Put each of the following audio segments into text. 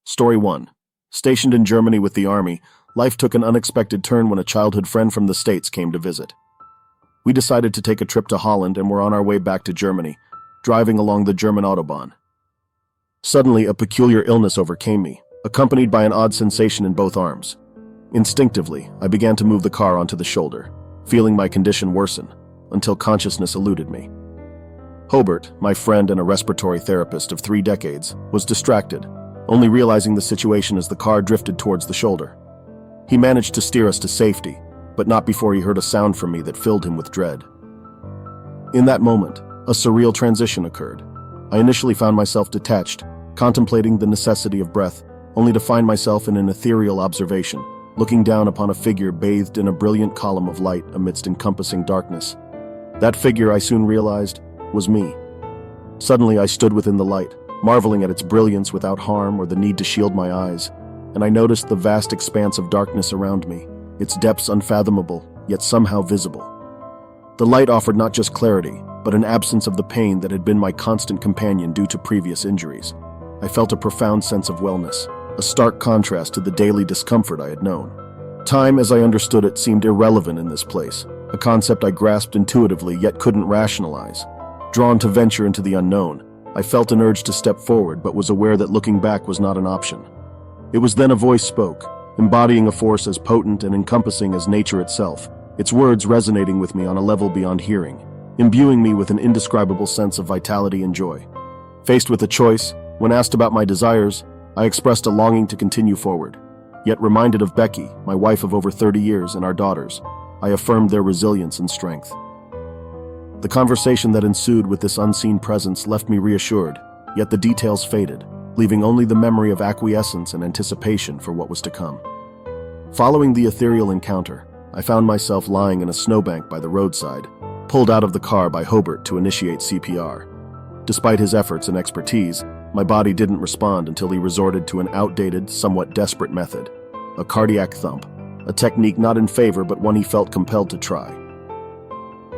Story 1. Stationed in Germany with the Army, life took an unexpected turn when a childhood friend from the States came to visit. We decided to take a trip to Holland and were on our way back to Germany, driving along the German Autobahn. Suddenly, a peculiar illness overcame me, accompanied by an odd sensation in both arms. Instinctively, I began to move the car onto the shoulder, feeling my condition worsen, until consciousness eluded me. Hobart, my friend and a respiratory therapist of 3 decades, was distracted, only realizing the situation as the car drifted towards the shoulder. He managed to steer us to safety, but not before he heard a sound from me that filled him with dread. In that moment, a surreal transition occurred. I initially found myself detached, contemplating the necessity of breath, only to find myself in an ethereal observation, looking down upon a figure bathed in a brilliant column of light amidst encompassing darkness. That figure, I soon realized, was me. Suddenly I stood within the light, marveling at its brilliance without harm or the need to shield my eyes, and I noticed the vast expanse of darkness around me, its depths unfathomable, yet somehow visible. The light offered not just clarity, but an absence of the pain that had been my constant companion due to previous injuries. I felt a profound sense of wellness, a stark contrast to the daily discomfort I had known. Time, as I understood it, seemed irrelevant in this place, a concept I grasped intuitively yet couldn't rationalize. Drawn to venture into the unknown, I felt an urge to step forward but was aware that looking back was not an option. It was then a voice spoke, embodying a force as potent and encompassing as nature itself, its words resonating with me on a level beyond hearing, imbuing me with an indescribable sense of vitality and joy. Faced with a choice, when asked about my desires, I expressed a longing to continue forward. Yet reminded of Becky, my wife of over 30 years, and our daughters, I affirmed their resilience and strength. The conversation that ensued with this unseen presence left me reassured, yet the details faded, leaving only the memory of acquiescence and anticipation for what was to come. Following the ethereal encounter, I found myself lying in a snowbank by the roadside, pulled out of the car by Hobart to initiate CPR. Despite his efforts and expertise, my body didn't respond until he resorted to an outdated, somewhat desperate method, a cardiac thump, a technique not in favor but one he felt compelled to try.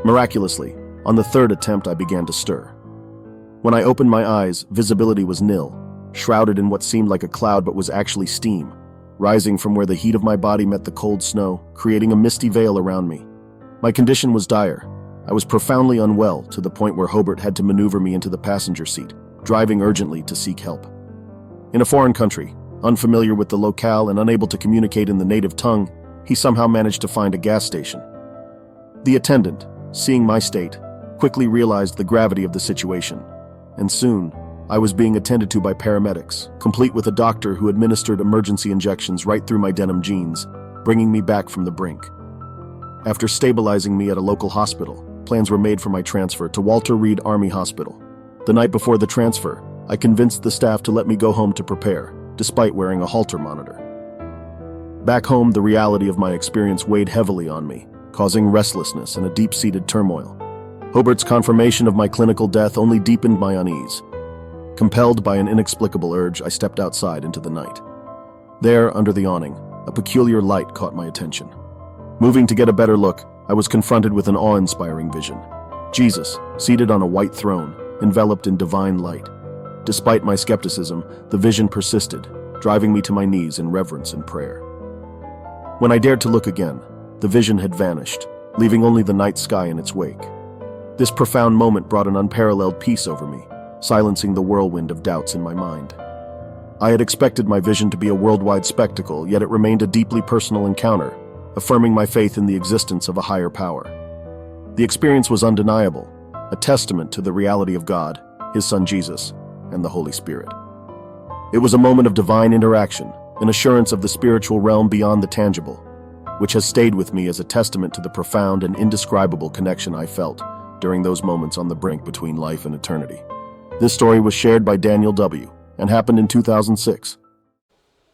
Miraculously, on the 3rd attempt I began to stir. When I opened my eyes, visibility was nil, shrouded in what seemed like a cloud but was actually steam, rising from where the heat of my body met the cold snow, creating a misty veil around me. My condition was dire. I was profoundly unwell, to the point where Hobart had to maneuver me into the passenger seat, driving urgently to seek help. In a foreign country, unfamiliar with the locale and unable to communicate in the native tongue, he somehow managed to find a gas station. The attendant, seeing my state, quickly realized the gravity of the situation, and soon, I was being attended to by paramedics, complete with a doctor who administered emergency injections right through my denim jeans, bringing me back from the brink. After stabilizing me at a local hospital, plans were made for my transfer to Walter Reed Army Hospital. The night before the transfer, I convinced the staff to let me go home to prepare, despite wearing a Holter monitor. Back home, the reality of my experience weighed heavily on me, causing restlessness and a deep-seated turmoil. Hobart's confirmation of my clinical death only deepened my unease. Compelled by an inexplicable urge, I stepped outside into the night. There, under the awning, a peculiar light caught my attention. Moving to get a better look, I was confronted with an awe-inspiring vision. Jesus, seated on a white throne, enveloped in divine light. Despite my skepticism, the vision persisted, driving me to my knees in reverence and prayer. When I dared to look again, the vision had vanished, leaving only the night sky in its wake. This profound moment brought an unparalleled peace over me, silencing the whirlwind of doubts in my mind. I had expected my vision to be a worldwide spectacle, yet it remained a deeply personal encounter, affirming my faith in the existence of a higher power. The experience was undeniable, a testament to the reality of God, His Son Jesus, and the Holy Spirit. It was a moment of divine interaction, an assurance of the spiritual realm beyond the tangible, which has stayed with me as a testament to the profound and indescribable connection I felt during those moments on the brink between life and eternity. This story was shared by Daniel W. and happened in 2006.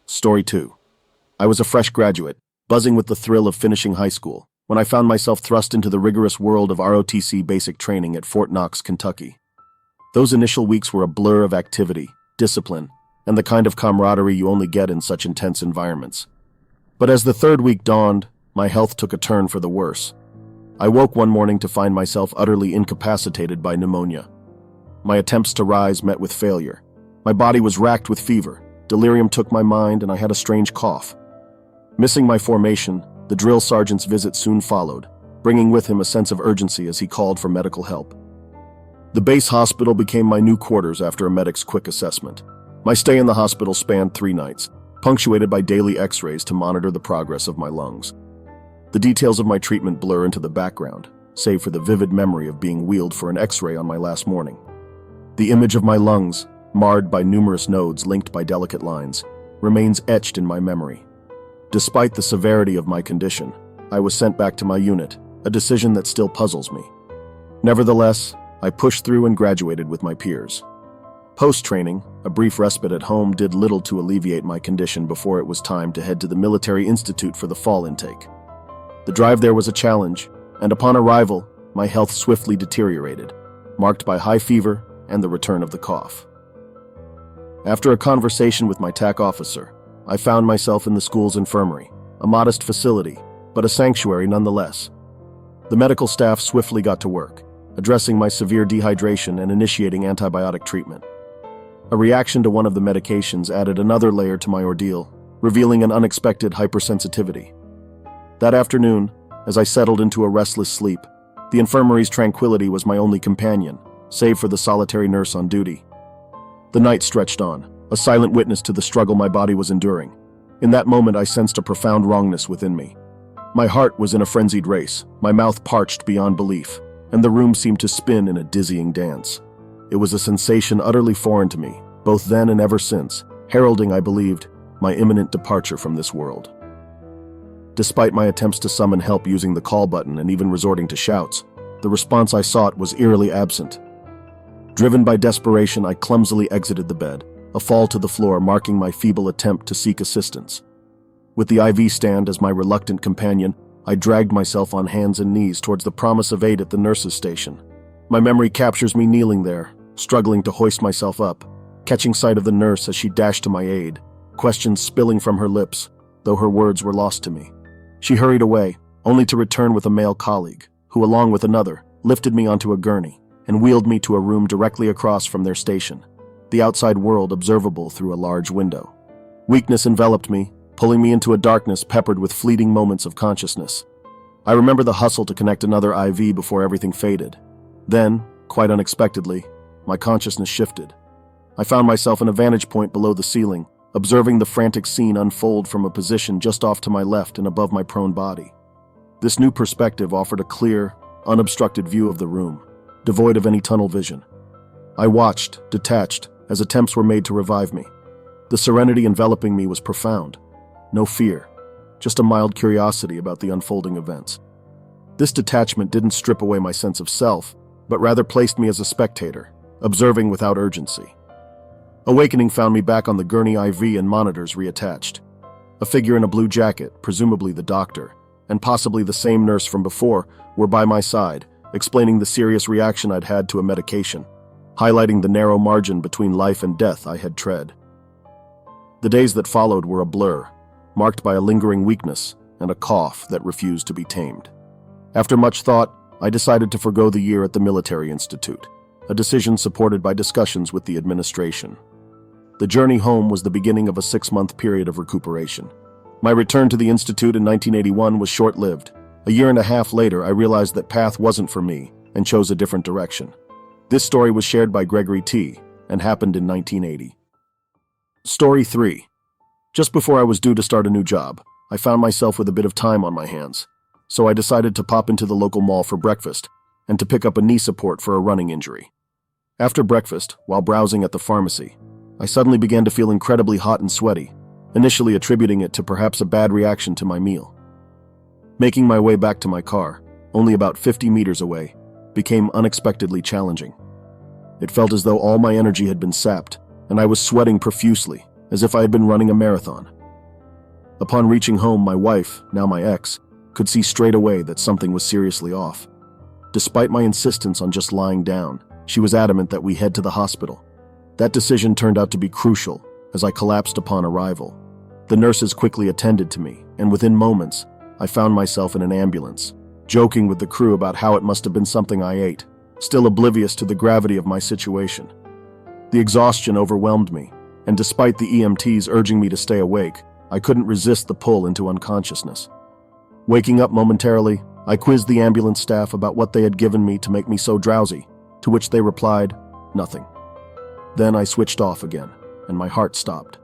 Story 2. I was a fresh graduate, buzzing with the thrill of finishing high school, when I found myself thrust into the rigorous world of ROTC basic training at Fort Knox, Kentucky. Those initial weeks were a blur of activity, discipline, and the kind of camaraderie you only get in such intense environments. But as the 3rd week dawned, my health took a turn for the worse. I woke one morning to find myself utterly incapacitated by pneumonia. My attempts to rise met with failure. My body was racked with fever, delirium took my mind and I had a strange cough. Missing my formation, the drill sergeant's visit soon followed, bringing with him a sense of urgency as he called for medical help. The base hospital became my new quarters after a medic's quick assessment. My stay in the hospital spanned 3 nights, punctuated by daily x-rays to monitor the progress of my lungs. The details of my treatment blur into the background, save for the vivid memory of being wheeled for an x-ray on my last morning. The image of my lungs, marred by numerous nodes linked by delicate lines, remains etched in my memory. Despite the severity of my condition, I was sent back to my unit, a decision that still puzzles me. Nevertheless, I pushed through and graduated with my peers. Post-training, a brief respite at home did little to alleviate my condition before it was time to head to the Military Institute for the fall intake. The drive there was a challenge, and upon arrival, my health swiftly deteriorated, marked by high fever and the return of the cough. After a conversation with my TAC officer, I found myself in the school's infirmary, a modest facility, but a sanctuary nonetheless. The medical staff swiftly got to work, addressing my severe dehydration and initiating antibiotic treatment. A reaction to one of the medications added another layer to my ordeal, revealing an unexpected hypersensitivity. That afternoon, as I settled into a restless sleep, the infirmary's tranquility was my only companion, save for the solitary nurse on duty. The night stretched on, a silent witness to the struggle my body was enduring. In that moment, I sensed a profound wrongness within me. My heart was in a frenzied race, my mouth parched beyond belief, and the room seemed to spin in a dizzying dance. It was a sensation utterly foreign to me, both then and ever since, heralding, I believed, my imminent departure from this world. Despite my attempts to summon help using the call button and even resorting to shouts, the response I sought was eerily absent. Driven by desperation, I clumsily exited the bed, a fall to the floor marking my feeble attempt to seek assistance. With the IV stand as my reluctant companion, I dragged myself on hands and knees towards the promise of aid at the nurse's station. My memory captures me kneeling there, struggling to hoist myself up, catching sight of the nurse as she dashed to my aid, questions spilling from her lips, though her words were lost to me. She hurried away, only to return with a male colleague, who, along with another, lifted me onto a gurney and wheeled me to a room directly across from their station, the outside world observable through a large window. Weakness enveloped me, pulling me into a darkness peppered with fleeting moments of consciousness. I remember the hustle to connect another IV before everything faded. Then, quite unexpectedly, my consciousness shifted. I found myself in a vantage point below the ceiling, observing the frantic scene unfold from a position just off to my left and above my prone body. This new perspective offered a clear, unobstructed view of the room, devoid of any tunnel vision. I watched, detached, as attempts were made to revive me. The serenity enveloping me was profound. No fear, just a mild curiosity about the unfolding events. This detachment didn't strip away my sense of self, but rather placed me as a spectator, observing without urgency. Awakening found me back on the gurney IV and monitors reattached. A figure in a blue jacket, presumably the doctor, and possibly the same nurse from before, were by my side, explaining the serious reaction I'd had to a medication, highlighting the narrow margin between life and death I had tread. The days that followed were a blur, marked by a lingering weakness and a cough that refused to be tamed. After much thought, I decided to forgo the year at the Military Institute, a decision supported by discussions with the administration. The journey home was the beginning of a 6-month period of recuperation. My return to the Institute in 1981 was short-lived. A year and a half later, I realized that path wasn't for me and chose a different direction. This story was shared by Gregory T. and happened in 1980. Story 3. Just before I was due to start a new job, I found myself with a bit of time on my hands, so I decided to pop into the local mall for breakfast and to pick up a knee support for a running injury. After breakfast, while browsing at the pharmacy, I suddenly began to feel incredibly hot and sweaty, initially attributing it to perhaps a bad reaction to my meal. Making my way back to my car, only about 50 meters away, became unexpectedly challenging. It felt as though all my energy had been sapped, and I was sweating profusely, as if I had been running a marathon. Upon reaching home, my wife, now my ex, could see straight away that something was seriously off. Despite my insistence on just lying down, she was adamant that we head to the hospital. That decision turned out to be crucial, as I collapsed upon arrival. The nurses quickly attended to me, and within moments, I found myself in an ambulance, joking with the crew about how it must have been something I ate, still oblivious to the gravity of my situation. The exhaustion overwhelmed me, and despite the EMTs urging me to stay awake, I couldn't resist the pull into unconsciousness. Waking up momentarily, I quizzed the ambulance staff about what they had given me to make me so drowsy, to which they replied, nothing. Then I switched off again, and my heart stopped.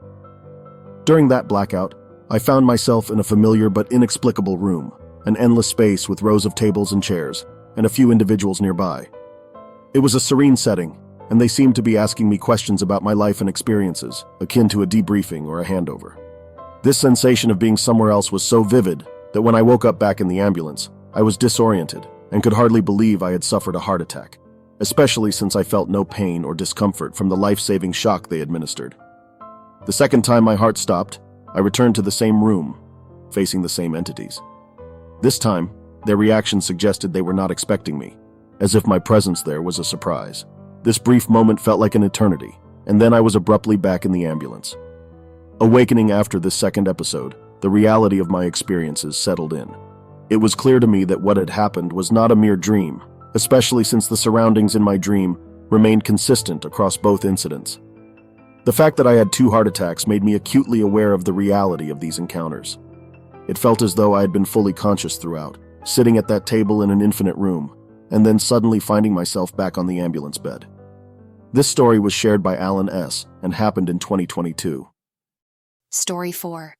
During that blackout, I found myself in a familiar but inexplicable room, an endless space with rows of tables and chairs, and a few individuals nearby. It was a serene setting, and they seemed to be asking me questions about my life and experiences, akin to a debriefing or a handover. This sensation of being somewhere else was so vivid that when I woke up back in the ambulance, I was disoriented and could hardly believe I had suffered a heart attack, especially since I felt no pain or discomfort from the life-saving shock they administered. The second time my heart stopped, I returned to the same room, facing the same entities. This time, their reactions suggested they were not expecting me, as if my presence there was a surprise. This brief moment felt like an eternity, and then I was abruptly back in the ambulance. Awakening after this second episode, the reality of my experiences settled in. It was clear to me that what had happened was not a mere dream, especially since the surroundings in my dream remained consistent across both incidents. The fact that I had 2 heart attacks made me acutely aware of the reality of these encounters. It felt as though I had been fully conscious throughout, sitting at that table in an infinite room, and then suddenly finding myself back on the ambulance bed. This story was shared by Alan S. and happened in 2022. Story 4.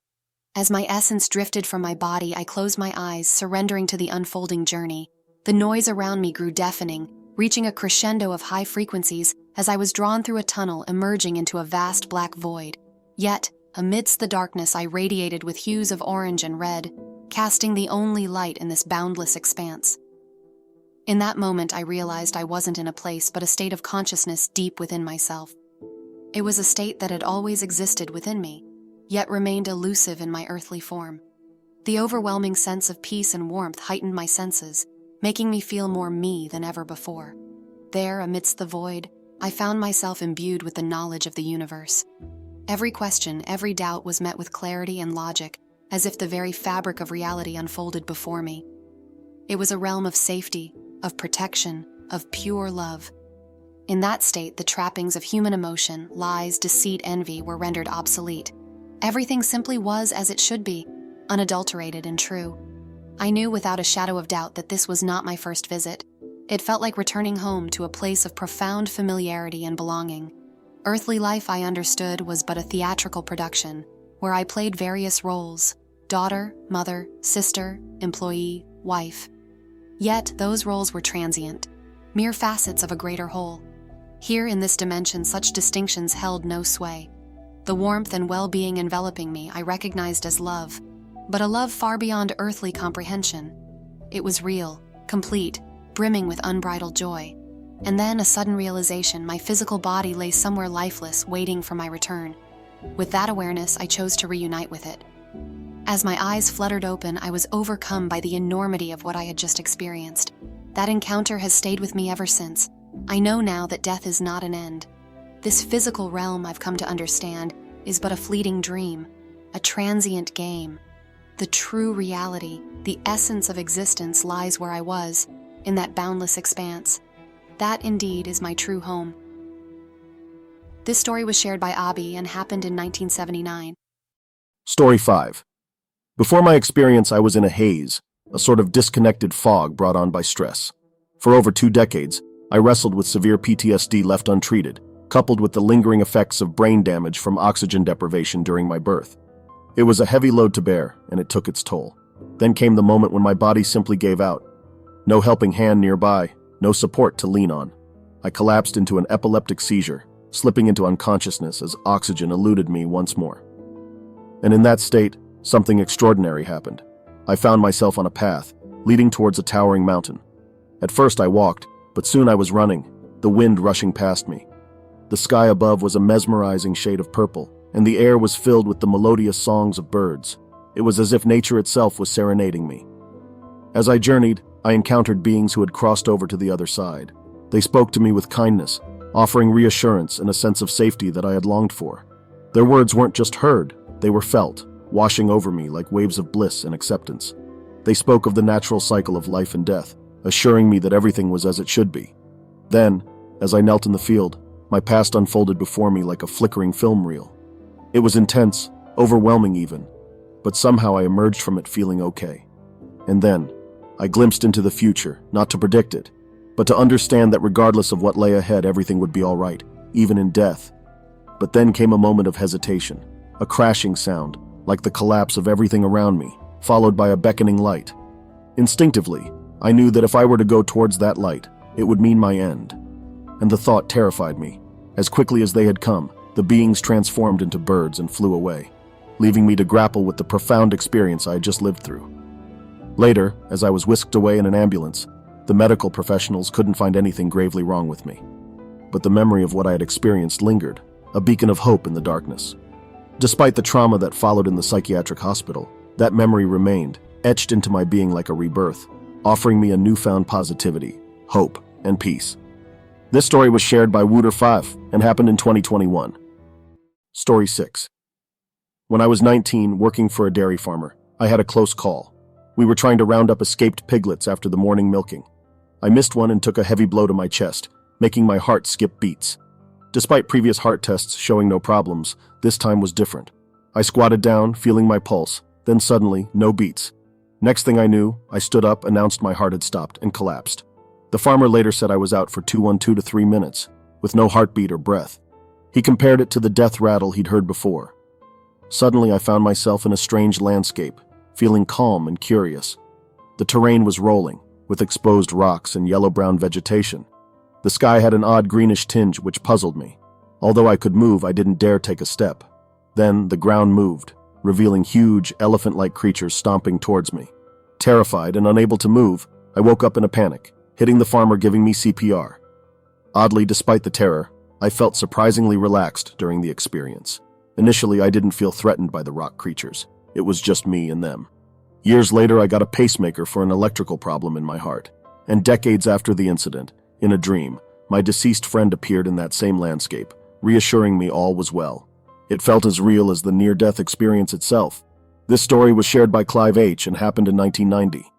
As my essence drifted from my body, I closed my eyes, surrendering to the unfolding journey. The noise around me grew deafening, reaching a crescendo of high frequencies as I was drawn through a tunnel, emerging into a vast black void. Yet, amidst the darkness, I radiated with hues of orange and red, casting the only light in this boundless expanse. In that moment, I realized I wasn't in a place but a state of consciousness deep within myself. It was a state that had always existed within me, yet remained elusive in my earthly form. The overwhelming sense of peace and warmth heightened my senses, making me feel more me than ever before. There, amidst the void, I found myself imbued with the knowledge of the universe. Every question, every doubt was met with clarity and logic, as if the very fabric of reality unfolded before me. It was a realm of safety, of protection, of pure love. In that state, the trappings of human emotion, lies, deceit, envy were rendered obsolete. Everything simply was as it should be, unadulterated and true. I knew without a shadow of doubt that this was not my first visit. It felt like returning home to a place of profound familiarity and belonging. Earthly life, I understood, was but a theatrical production, where I played various roles: daughter, mother, sister, employee, wife. Yet those roles were transient, mere facets of a greater whole. Here in this dimension, such distinctions held no sway. The warmth and well-being enveloping me I recognized as love, but a love far beyond earthly comprehension. It was real, complete, brimming with unbridled joy. And then a sudden realization: my physical body lay somewhere lifeless, waiting for my return. With that awareness, I chose to reunite with it. As my eyes fluttered open, I was overcome by the enormity of what I had just experienced. That encounter has stayed with me ever since. I know now that death is not an end. This physical realm, I've come to understand, is but a fleeting dream, a transient game. The true reality, the essence of existence, lies where I was, in that boundless expanse. That indeed is my true home. This story was shared by Abi and happened in 1979. Story 5. Before my experience, I was in a haze, a sort of disconnected fog brought on by stress. For over 2 decades, I wrestled with severe PTSD left untreated, coupled with the lingering effects of brain damage from oxygen deprivation during my birth. It was a heavy load to bear, and it took its toll. Then came the moment when my body simply gave out. No helping hand nearby, no support to lean on. I collapsed into an epileptic seizure, slipping into unconsciousness as oxygen eluded me once more. And in that state, something extraordinary happened. I found myself on a path, leading towards a towering mountain. At first I walked, but soon I was running, the wind rushing past me. The sky above was a mesmerizing shade of purple, and the air was filled with the melodious songs of birds. It was as if nature itself was serenading me. As I journeyed, I encountered beings who had crossed over to the other side. They spoke to me with kindness, offering reassurance and a sense of safety that I had longed for. Their words weren't just heard, they were felt, washing over me like waves of bliss and acceptance. They spoke of the natural cycle of life and death, assuring me that everything was as it should be. Then, as I knelt in the field, my past unfolded before me like a flickering film reel. It was intense, overwhelming even, but somehow I emerged from it feeling okay. And then, I glimpsed into the future, not to predict it, but to understand that regardless of what lay ahead, everything would be all right, even in death. But then came a moment of hesitation, a crashing sound, like the collapse of everything around me, followed by a beckoning light. Instinctively, I knew that if I were to go towards that light, it would mean my end. And the thought terrified me. As quickly as they had come, the beings transformed into birds and flew away, leaving me to grapple with the profound experience I had just lived through. Later, as I was whisked away in an ambulance, the medical professionals couldn't find anything gravely wrong with me. But the memory of what I had experienced lingered, a beacon of hope in the darkness. Despite the trauma that followed in the psychiatric hospital, that memory remained, etched into my being like a rebirth, offering me a newfound positivity, hope, and peace. This story was shared by Wooter5 and happened in 2021. Story 6. When I was 19, working for a dairy farmer, I had a close call. We were trying to round up escaped piglets after the morning milking. I missed one and took a heavy blow to my chest, making my heart skip beats. Despite previous heart tests showing no problems, this time was different. I squatted down, feeling my pulse, then suddenly, no beats. Next thing I knew, I stood up, announced my heart had stopped, and collapsed. The farmer later said I was out for 212 to 3 minutes, with no heartbeat or breath. He compared it to the death rattle he'd heard before. Suddenly I found myself in a strange landscape, feeling calm and curious. The terrain was rolling, with exposed rocks and yellow-brown vegetation. The sky had an odd greenish tinge which puzzled me. Although I could move, I didn't dare take a step. Then the ground moved, revealing huge, elephant-like creatures stomping towards me. Terrified and unable to move, I woke up in a panic, hitting the farmer giving me CPR. Oddly, despite the terror, I felt surprisingly relaxed during the experience. Initially, I didn't feel threatened by the rock creatures. It was just me and them. Years later, I got a pacemaker for an electrical problem in my heart. And decades after the incident, in a dream, my deceased friend appeared in that same landscape, reassuring me all was well. It felt as real as the near-death experience itself. This story was shared by Clive H. and happened in 1990.